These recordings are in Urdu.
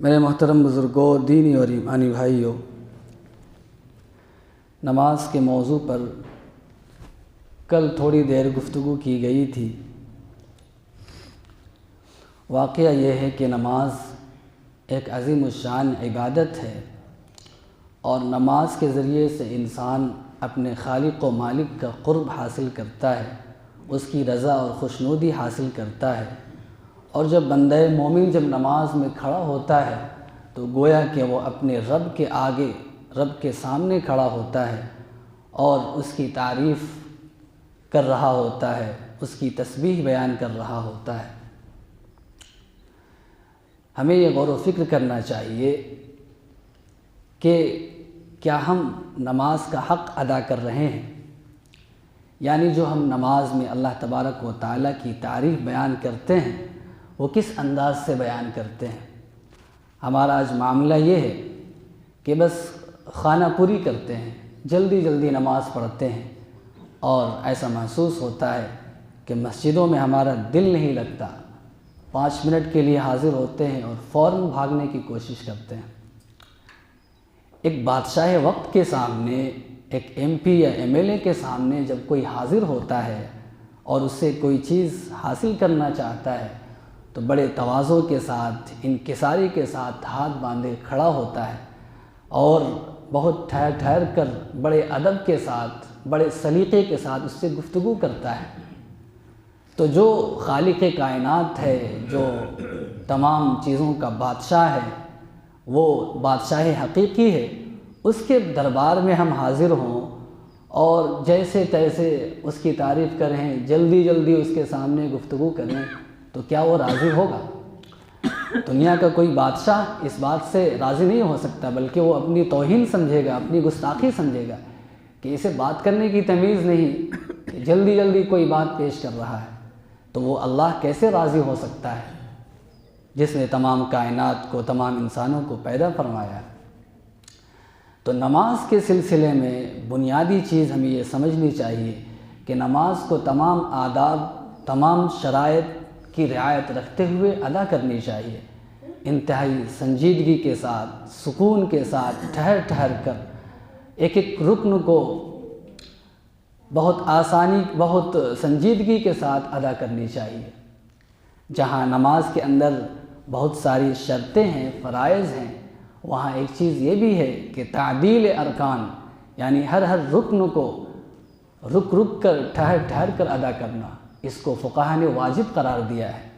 میرے محترم بزرگوں، دینی اور ایمانی بھائیوں، نماز کے موضوع پر کل تھوڑی دیر گفتگو کی گئی تھی۔ واقعہ یہ ہے کہ نماز ایک عظیم الشان عبادت ہے، اور نماز کے ذریعے سے انسان اپنے خالق و مالک کا قرب حاصل کرتا ہے، اس کی رضا اور خوشنودی حاصل کرتا ہے۔ اور جب بندہ مومن جب نماز میں کھڑا ہوتا ہے تو گویا کہ وہ اپنے رب کے آگے، رب کے سامنے کھڑا ہوتا ہے اور اس کی تعریف کر رہا ہوتا ہے، اس کی تسبیح بیان کر رہا ہوتا ہے۔ ہمیں یہ غور و فکر کرنا چاہیے کہ کیا ہم نماز کا حق ادا کر رہے ہیں، یعنی جو ہم نماز میں اللہ تبارک و تعالیٰ کی تعریف بیان کرتے ہیں وہ کس انداز سے بیان کرتے ہیں۔ ہمارا آج معاملہ یہ ہے کہ بس خانہ پوری کرتے ہیں، جلدی جلدی نماز پڑھتے ہیں، اور ایسا محسوس ہوتا ہے کہ مسجدوں میں ہمارا دل نہیں لگتا، 5 منٹ کے لیے حاضر ہوتے ہیں اور فوراً بھاگنے کی کوشش کرتے ہیں۔ ایک بادشاہ وقت کے سامنے، ایک ایم پی یا ایم ایل اے کے سامنے جب کوئی حاضر ہوتا ہے اور اس سے کوئی چیز حاصل کرنا چاہتا ہے تو بڑے تواضع کے ساتھ، انکساری کے ساتھ ہاتھ باندھے کھڑا ہوتا ہے اور بہت ٹھہر ٹھہر کر بڑے ادب کے ساتھ، بڑے سلیقے کے ساتھ اس سے گفتگو کرتا ہے۔ تو جو خالق کائنات ہے، جو تمام چیزوں کا بادشاہ ہے، وہ بادشاہ حقیقی ہے، اس کے دربار میں ہم حاضر ہوں اور جیسے تیسے اس کی تعریف کریں، جلدی جلدی اس کے سامنے گفتگو کریں، تو کیا وہ راضی ہوگا؟ دنیا کا کوئی بادشاہ اس بات سے راضی نہیں ہو سکتا، بلکہ وہ اپنی توہین سمجھے گا، اپنی گستاخی سمجھے گا کہ اسے بات کرنے کی تمیز نہیں، کہ جلدی جلدی کوئی بات پیش کر رہا ہے۔ تو وہ اللہ کیسے راضی ہو سکتا ہے جس نے تمام کائنات کو، تمام انسانوں کو پیدا فرمایا ہے؟ تو نماز کے سلسلے میں بنیادی چیز ہمیں یہ سمجھنی چاہیے کہ نماز کو تمام آداب، تمام شرائط کی رعایت رکھتے ہوئے ادا کرنی چاہیے، انتہائی سنجیدگی کے ساتھ، سکون کے ساتھ، ٹھہر ٹھہر کر ایک ایک رکن کو بہت آسانی، بہت سنجیدگی کے ساتھ ادا کرنی چاہیے۔ جہاں نماز کے اندر بہت ساری شرطیں ہیں، فرائض ہیں، وہاں ایک چیز یہ بھی ہے کہ تعدیل ارکان، یعنی ہر رکن کو رک رک کر، ٹھہر ٹھہر کر ادا کرنا، اس کو فقہا نے واجب قرار دیا ہے۔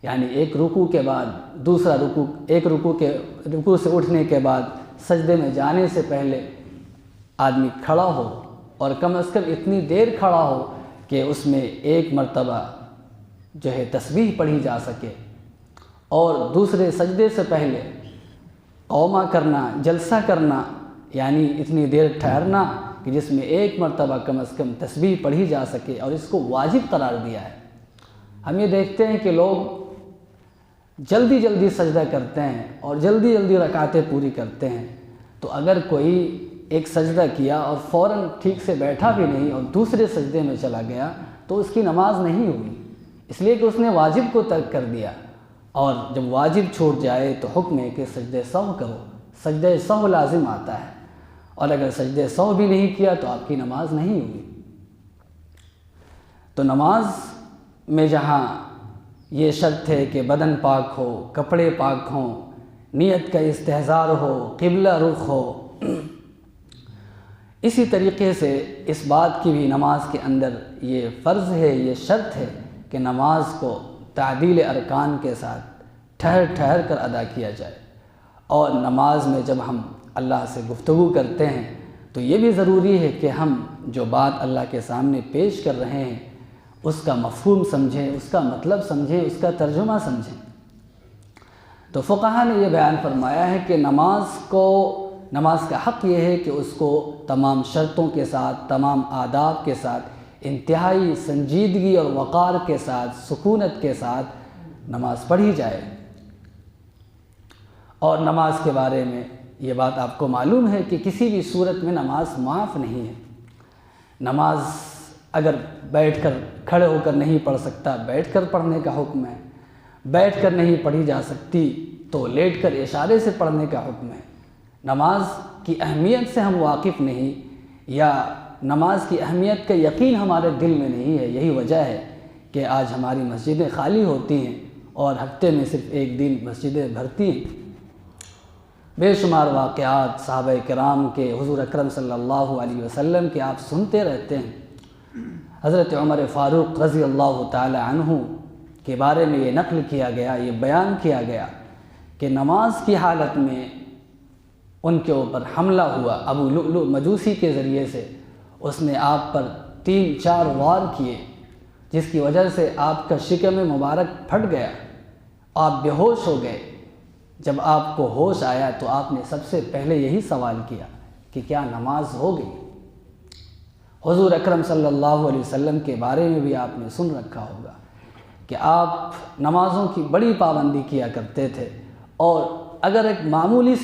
یعنی ایک رکوع کے بعد دوسرا رکوع، ایک رکوع سے اٹھنے کے بعد سجدے میں جانے سے پہلے آدمی کھڑا ہو، اور کم از کم اتنی دیر کھڑا ہو کہ اس میں ایک مرتبہ جو ہے تسبیح پڑھی جا سکے، اور دوسرے سجدے سے پہلے قومہ کرنا، جلسہ کرنا، یعنی اتنی دیر ٹھہرنا کہ جس میں ایک مرتبہ کم از کم تسبیح پڑھی جا سکے، اور اس کو واجب قرار دیا ہے۔ ہم یہ دیکھتے ہیں کہ لوگ جلدی جلدی سجدہ کرتے ہیں اور جلدی جلدی رکعتیں پوری کرتے ہیں، تو اگر کوئی ایک سجدہ کیا اور فوراً ٹھیک سے بیٹھا بھی نہیں اور دوسرے سجدے میں چلا گیا تو اس کی نماز نہیں ہوئی، اس لیے کہ اس نے واجب کو ترک کر دیا۔ اور جب واجب چھوٹ جائے تو حکم ہے کہ سجدہ سہو کرو، سجدہ سہو لازم آتا ہے، اور اگر سجدہ سہو بھی نہیں کیا تو آپ کی نماز نہیں ہوئی۔ تو نماز میں جہاں یہ شرط ہے کہ بدن پاک ہو، کپڑے پاک ہوں، نیت کا استحضار ہو، قبلہ رخ ہو، اسی طریقے سے اس بات کی بھی نماز کے اندر یہ فرض ہے، یہ شرط ہے کہ نماز کو تعدیل ارکان کے ساتھ ٹھہر ٹھہر کر ادا کیا جائے۔ اور نماز میں جب ہم اللہ سے گفتگو کرتے ہیں تو یہ بھی ضروری ہے کہ ہم جو بات اللہ کے سامنے پیش کر رہے ہیں اس کا مفہوم سمجھیں، اس کا مطلب سمجھیں، اس کا ترجمہ سمجھیں۔ تو فقہا نے یہ بیان فرمایا ہے کہ نماز کا حق یہ ہے کہ اس کو تمام شرطوں کے ساتھ، تمام آداب کے ساتھ، انتہائی سنجیدگی اور وقار کے ساتھ، سکونت کے ساتھ نماز پڑھی جائے۔ اور نماز کے بارے میں یہ بات آپ کو معلوم ہے کہ کسی بھی صورت میں نماز معاف نہیں ہے۔ نماز اگر بیٹھ کر، کھڑے ہو کر نہیں پڑھ سکتا، بیٹھ کر پڑھنے کا حکم ہے، بیٹھ کر نہیں پڑھی جا سکتی تو لیٹ کر اشارے سے پڑھنے کا حکم ہے۔ نماز کی اہمیت سے ہم واقف نہیں، یا نماز کی اہمیت کا یقین ہمارے دل میں نہیں ہے، یہی وجہ ہے کہ آج ہماری مسجدیں خالی ہوتی ہیں اور ہفتے میں صرف ایک دن مسجدیں بھرتی ہیں۔ بے شمار واقعات صحابہ کرام کے، حضور اکرم صلی اللہ علیہ وسلم کے آپ سنتے رہتے ہیں۔ حضرت عمر فاروق رضی اللہ تعالی عنہ کے بارے میں یہ نقل کیا گیا، یہ بیان کیا گیا کہ نماز کی حالت میں ان کے اوپر حملہ ہوا ابو لؤلؤ مجوسی کے ذریعے سے۔ اس نے آپ پر 3-4 وار کیے، جس کی وجہ سے آپ کا شکم مبارک پھٹ گیا، آپ بے ہوش ہو گئے۔ جب آپ کو ہوش آیا تو آپ نے سب سے پہلے یہی سوال کیا کہ کیا نماز ہو گئی؟ حضور اکرم صلی اللہ علیہ وسلم کے بارے میں بھی آپ نے سن رکھا ہوگا کہ آپ نمازوں کی بڑی پابندی کیا کرتے تھے، اور اگر ایک معمولی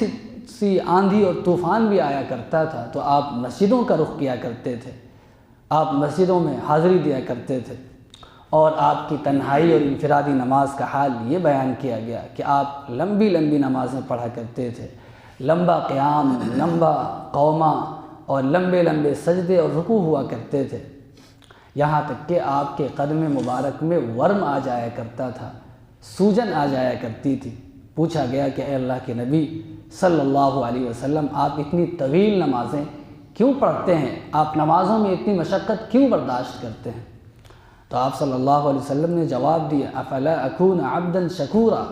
سی آندھی اور طوفان بھی آیا کرتا تھا تو آپ مسجدوں کا رخ کیا کرتے تھے، آپ مسجدوں میں حاضری دیا کرتے تھے۔ اور آپ کی تنہائی اور انفرادی نماز کا حال یہ بیان کیا گیا کہ آپ لمبی لمبی نمازیں پڑھا کرتے تھے، لمبا قیام، لمبا قومہ اور لمبے لمبے سجدے اور رکوع ہوا کرتے تھے، یہاں تک کہ آپ کے قدم مبارک میں ورم آ جایا کرتا تھا، سوجن آ جایا کرتی تھی۔ پوچھا گیا کہ اے اللہ کے نبی صلی اللہ علیہ وسلم، آپ اتنی طویل نمازیں کیوں پڑھتے ہیں؟ آپ نمازوں میں اتنی مشقت کیوں برداشت کرتے ہیں؟ تو آپ صلی اللہ علیہ وسلم نے جواب دیا، افلا اکون عبدا شکورا،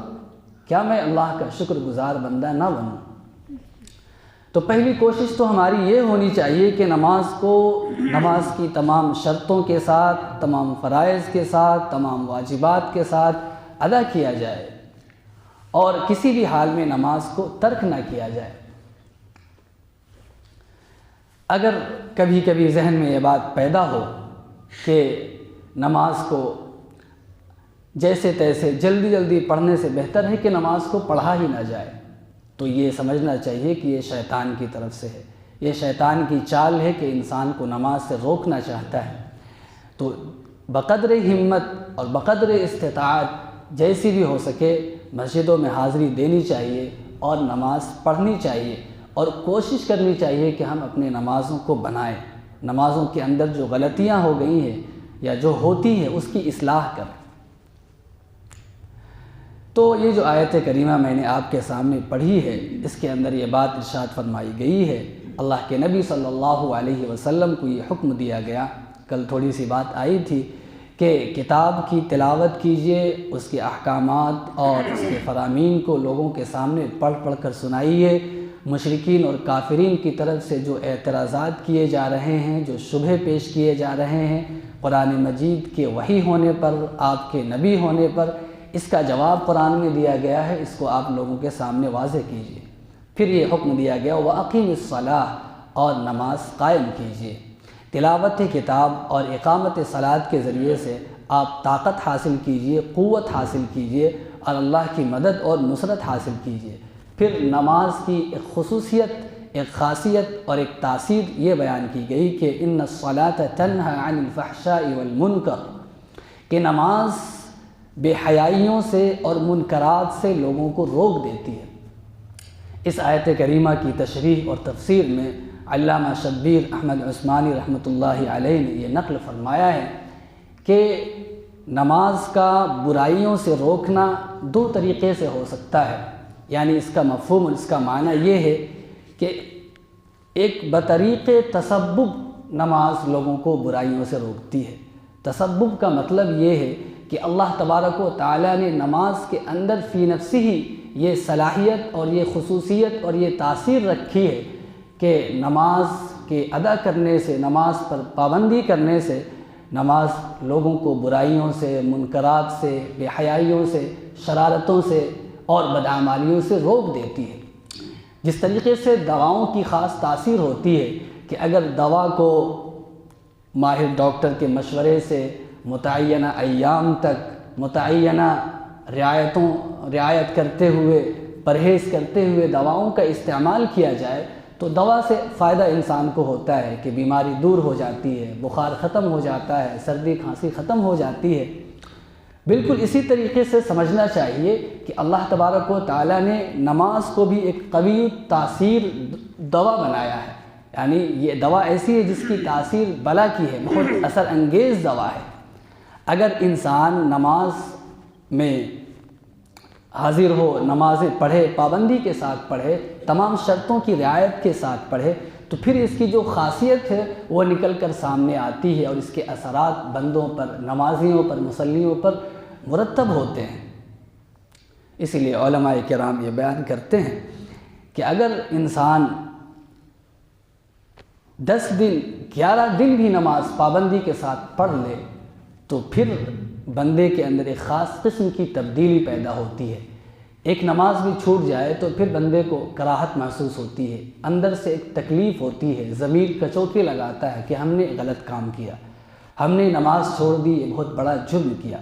کیا میں اللہ کا شکر گزار بندہ نہ بنوں؟ تو پہلی کوشش تو ہماری یہ ہونی چاہیے کہ نماز کی تمام شرطوں کے ساتھ، تمام فرائض کے ساتھ، تمام واجبات کے ساتھ ادا کیا جائے، اور کسی بھی حال میں نماز کو ترک نہ کیا جائے۔ اگر کبھی کبھی ذہن میں یہ بات پیدا ہو کہ نماز کو جیسے تیسے جلدی جلدی پڑھنے سے بہتر ہے کہ نماز کو پڑھا ہی نہ جائے، تو یہ سمجھنا چاہیے کہ یہ شیطان کی طرف سے ہے، یہ شیطان کی چال ہے کہ انسان کو نماز سے روکنا چاہتا ہے۔ تو بقدر ہمت اور بقدر استطاعت جیسی بھی ہو سکے مسجدوں میں حاضری دینی چاہیے اور نماز پڑھنی چاہیے، اور کوشش کرنی چاہیے کہ ہم اپنے نمازوں کو بنائیں، نمازوں کے اندر جو غلطیاں ہو گئی ہیں یا جو ہوتی ہیں اس کی اصلاح کریں۔ تو یہ جو آیت کریمہ میں نے آپ کے سامنے پڑھی ہے، اس کے اندر یہ بات ارشاد فرمائی گئی ہے، اللہ کے نبی صلی اللہ علیہ وسلم کو یہ حکم دیا گیا۔ کل تھوڑی سی بات آئی تھی کہ کتاب کی تلاوت کیجئے، اس کے احکامات اور اس کے فرامین کو لوگوں کے سامنے پڑھ پڑھ کر سنائیے۔ مشرکین اور کافرین کی طرف سے جو اعتراضات کیے جا رہے ہیں، جو شبہے پیش کیے جا رہے ہیں قرآن مجید کے وحی ہونے پر، آپ کے نبی ہونے پر، اس کا جواب قرآن میں دیا گیا ہے، اس کو آپ لوگوں کے سامنے واضح کیجئے۔ پھر یہ حکم دیا گیا وَأَقِیمِ الصَّلَاةَ، اور نماز قائم کیجئے۔ تلاوت کتاب اور اقامت صلاۃ کے ذریعے سے آپ طاقت حاصل کیجئے، قوت حاصل کیجئے اور اللہ کی مدد اور نصرت حاصل کیجئے۔ پھر نماز کی ایک خصوصیت، ایک خاصیت اور ایک تاثیر یہ بیان کی گئی کہ ان الصلاۃ تنہی عن الفحشاء والمنکر، کہ نماز بے حیائیوں سے اور منکرات سے لوگوں کو روک دیتی ہے۔ اس آیت کریمہ کی تشریح اور تفسیر میں علامہ شبیر احمد عثمانی رحمۃ اللہ علیہ نے یہ نقل فرمایا ہے کہ نماز کا برائیوں سے روکنا 2 طریقے سے ہو سکتا ہے، یعنی اس کا مفہوم اور اس کا معنی یہ ہے کہ ایک بطریق تسبب نماز لوگوں کو برائیوں سے روکتی ہے۔ تسبب کا مطلب یہ ہے کہ اللہ تبارک و تعالیٰ نے نماز کے اندر فی نفسی ہی یہ صلاحیت اور یہ خصوصیت اور یہ تاثیر رکھی ہے کہ نماز کے ادا کرنے سے، نماز پر پابندی کرنے سے، نماز لوگوں کو برائیوں سے، منکرات سے، بے حیائیوں سے، شرارتوں سے اور بدعمالیوں سے روک دیتی ہے۔ جس طریقے سے دواؤں کی خاص تاثیر ہوتی ہے کہ اگر دوا کو ماہر ڈاکٹر کے مشورے سے متعینہ ایام تک متعینہ رعایت کرتے ہوئے، پرہیز کرتے ہوئے دواؤں کا استعمال کیا جائے تو دوا سے فائدہ انسان کو ہوتا ہے کہ بیماری دور ہو جاتی ہے، بخار ختم ہو جاتا ہے، سردی کھانسی ختم ہو جاتی ہے۔ بالکل اسی طریقے سے سمجھنا چاہیے کہ اللہ تبارک و تعالیٰ نے نماز کو بھی ایک قوی تاثیر دوا بنایا ہے، یعنی یہ دوا ایسی ہے جس کی تاثیر بلا کی ہے، بہت اثر انگیز دوا ہے۔ اگر انسان نماز میں حاضر ہو، نمازیں پڑھے، پابندی کے ساتھ پڑھے، تمام شرطوں کی رعایت کے ساتھ پڑھے، تو پھر اس کی جو خاصیت ہے وہ نکل کر سامنے آتی ہے، اور اس کے اثرات بندوں پر، نمازیوں پر، مصلیوں پر مرتب ہوتے ہیں۔ اس لیے علماء کرام یہ بیان کرتے ہیں کہ اگر انسان 10 دن 11 دن بھی نماز پابندی کے ساتھ پڑھ لے تو پھر بندے کے اندر ایک خاص قسم کی تبدیلی پیدا ہوتی ہے۔ ایک نماز بھی چھوٹ جائے تو پھر بندے کو کراہت محسوس ہوتی ہے، اندر سے ایک تکلیف ہوتی ہے، ضمیر کچوٹی لگاتا ہے کہ ہم نے غلط کام کیا، ہم نے نماز چھوڑ دی، یہ بہت بڑا جرم کیا۔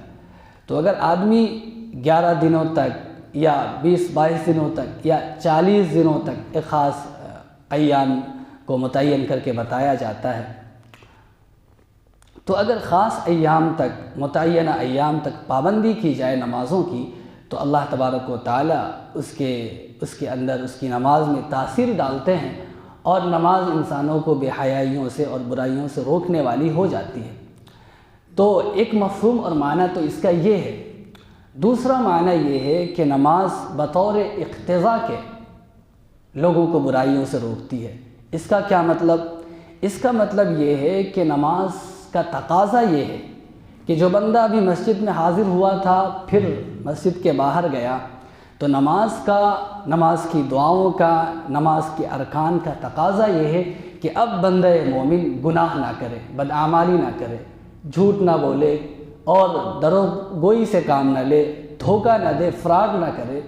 تو اگر آدمی 11 دنوں تک یا 20-22 دنوں تک یا 40 دنوں تک ایک خاص ایام کو متعین کر کے بتایا جاتا ہے، تو اگر خاص ایام تک، متعینہ ایام تک پابندی کی جائے نمازوں کی، تو اللہ تبارک و تعالیٰ اس کے اندر، اس کی نماز میں تاثیر ڈالتے ہیں، اور نماز انسانوں کو بے حیائیوں سے اور برائیوں سے روکنے والی ہو جاتی ہے۔ تو ایک مفہوم اور معنی تو اس کا یہ ہے۔ دوسرا معنی یہ ہے کہ نماز بطور اقتضاء کے لوگوں کو برائیوں سے روکتی ہے۔ اس کا کیا مطلب؟ اس کا مطلب یہ ہے کہ نماز کا تقاضا یہ ہے کہ جو بندہ ابھی مسجد میں حاضر ہوا تھا، پھر مسجد کے باہر گیا، تو نماز کی دعاؤں کا، نماز کے ارکان کا تقاضا یہ ہے کہ اب بندہ مومن گناہ نہ کرے، بدعمالی نہ کرے، جھوٹ نہ بولے، اور دروغ گوئی سے کام نہ لے، دھوکہ نہ دے، فراڈ نہ کرے،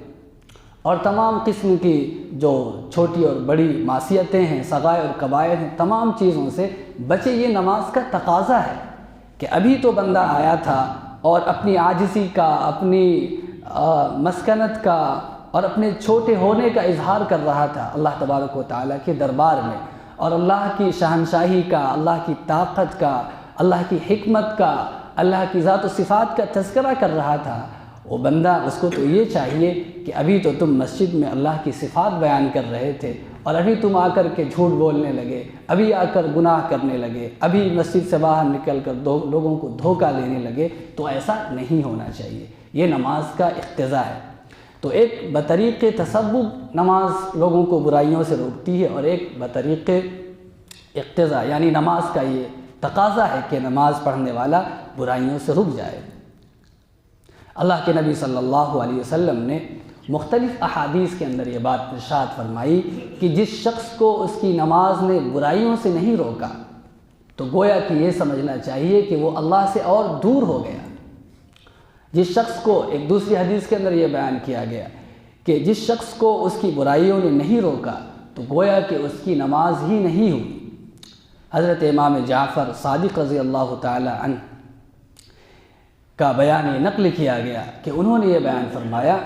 اور تمام قسم کی جو چھوٹی اور بڑی معصیتیں ہیں، صغائر اور کبائر ہیں، تمام چیزوں سے بچے۔ یہ نماز کا تقاضا ہے کہ ابھی تو بندہ آیا تھا اور اپنی عاجزی کا، اپنی مسکنت کا اور اپنے چھوٹے ہونے کا اظہار کر رہا تھا اللہ تبارک و تعالیٰ کے دربار میں، اور اللہ کی شہنشاہی کا، اللہ کی طاقت کا، اللہ کی حکمت کا، اللہ کی ذات و صفات کا تذکرہ کر رہا تھا۔ وہ بندہ، اس کو تو یہ چاہیے کہ ابھی تو تم مسجد میں اللہ کی صفات بیان کر رہے تھے، اور ابھی تم آ کر کے جھوٹ بولنے لگے، ابھی آ کر گناہ کرنے لگے، ابھی مسجد سے باہر نکل کر لوگوں کو دھوکہ دینے لگے، تو ایسا نہیں ہونا چاہیے۔ یہ نماز کا اقتضا ہے۔ تو ایک بطریق تسبب نماز لوگوں کو برائیوں سے روکتی ہے، اور ایک بطریق اقتضا، یعنی نماز کا یہ تقاضا ہے کہ نماز پڑھنے والا برائیوں سے رک جائے۔ اللہ کے نبی صلی اللہ علیہ وسلم نے مختلف احادیث کے اندر یہ بات ارشاد فرمائی کہ جس شخص کو اس کی نماز نے برائیوں سے نہیں روکا، تو گویا کہ یہ سمجھنا چاہیے کہ وہ اللہ سے اور دور ہو گیا۔ جس شخص کو، ایک دوسری حدیث کے اندر یہ بیان کیا گیا کہ جس شخص کو اس کی برائیوں نے نہیں روکا، تو گویا کہ اس کی نماز ہی نہیں ہوئی۔ حضرت امام جعفر صادق رضی اللہ تعالی عنہ کا بیان یہ نقل کیا گیا کہ انہوں نے یہ بیان فرمایا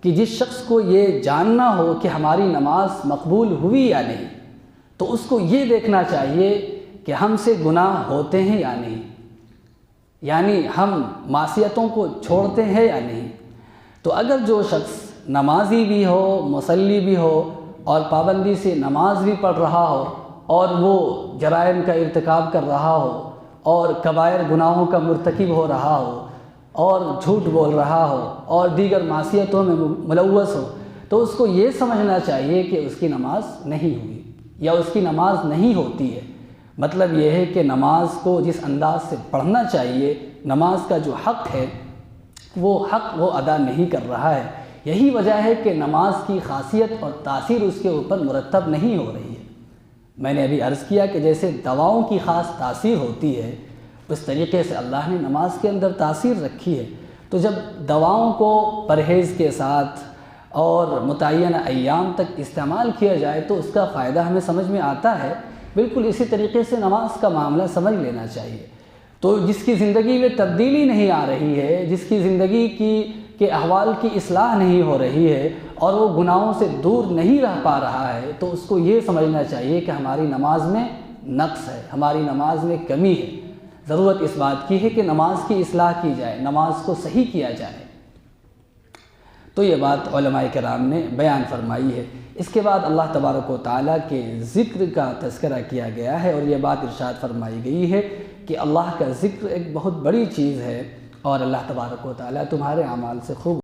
کہ جس شخص کو یہ جاننا ہو کہ ہماری نماز مقبول ہوئی یا نہیں، تو اس کو یہ دیکھنا چاہیے کہ ہم سے گناہ ہوتے ہیں یا نہیں، یعنی ہم معصیتوں کو چھوڑتے ہیں یا نہیں۔ تو اگر جو شخص نمازی بھی ہو، مصلی بھی ہو، اور پابندی سے نماز بھی پڑھ رہا ہو، اور وہ جرائم کا ارتکاب کر رہا ہو، اور کبائر گناہوں کا مرتکب ہو رہا ہو، اور جھوٹ بول رہا ہو، اور دیگر معصیتوں میں ملوث ہو، تو اس کو یہ سمجھنا چاہیے کہ اس کی نماز نہیں ہوئی، یا اس کی نماز نہیں ہوتی ہے۔ مطلب یہ ہے کہ نماز کو جس انداز سے پڑھنا چاہیے، نماز کا جو حق ہے، وہ حق وہ ادا نہیں کر رہا ہے۔ یہی وجہ ہے کہ نماز کی خاصیت اور تاثیر اس کے اوپر مرتب نہیں ہو رہی ہے۔ میں نے ابھی عرض کیا کہ جیسے دواؤں کی خاص تاثیر ہوتی ہے، اس طریقے سے اللہ نے نماز کے اندر تاثیر رکھی ہے۔ تو جب دواؤں کو پرہیز کے ساتھ اور متعینہ ایام تک استعمال کیا جائے تو اس کا فائدہ ہمیں سمجھ میں آتا ہے۔ بالکل اسی طریقے سے نماز کا معاملہ سمجھ لینا چاہیے۔ تو جس کی زندگی میں تبدیلی نہیں آ رہی ہے، جس کی زندگی کے احوال کی اصلاح نہیں ہو رہی ہے، اور وہ گناہوں سے دور نہیں رہ پا رہا ہے، تو اس کو یہ سمجھنا چاہیے کہ ہماری نماز میں نقص ہے، ہماری نماز میں کمی ہے۔ ضرورت اس بات کی ہے کہ نماز کی اصلاح کی جائے، نماز کو صحیح کیا جائے۔ تو یہ بات علماء کرام نے بیان فرمائی ہے۔ اس کے بعد اللہ تبارک و تعالیٰ کے ذکر کا تذکرہ کیا گیا ہے، اور یہ بات ارشاد فرمائی گئی ہے کہ اللہ کا ذکر ایک بہت بڑی چیز ہے، اور اللہ تبارک و تعالیٰ تمہارے اعمال سے خوب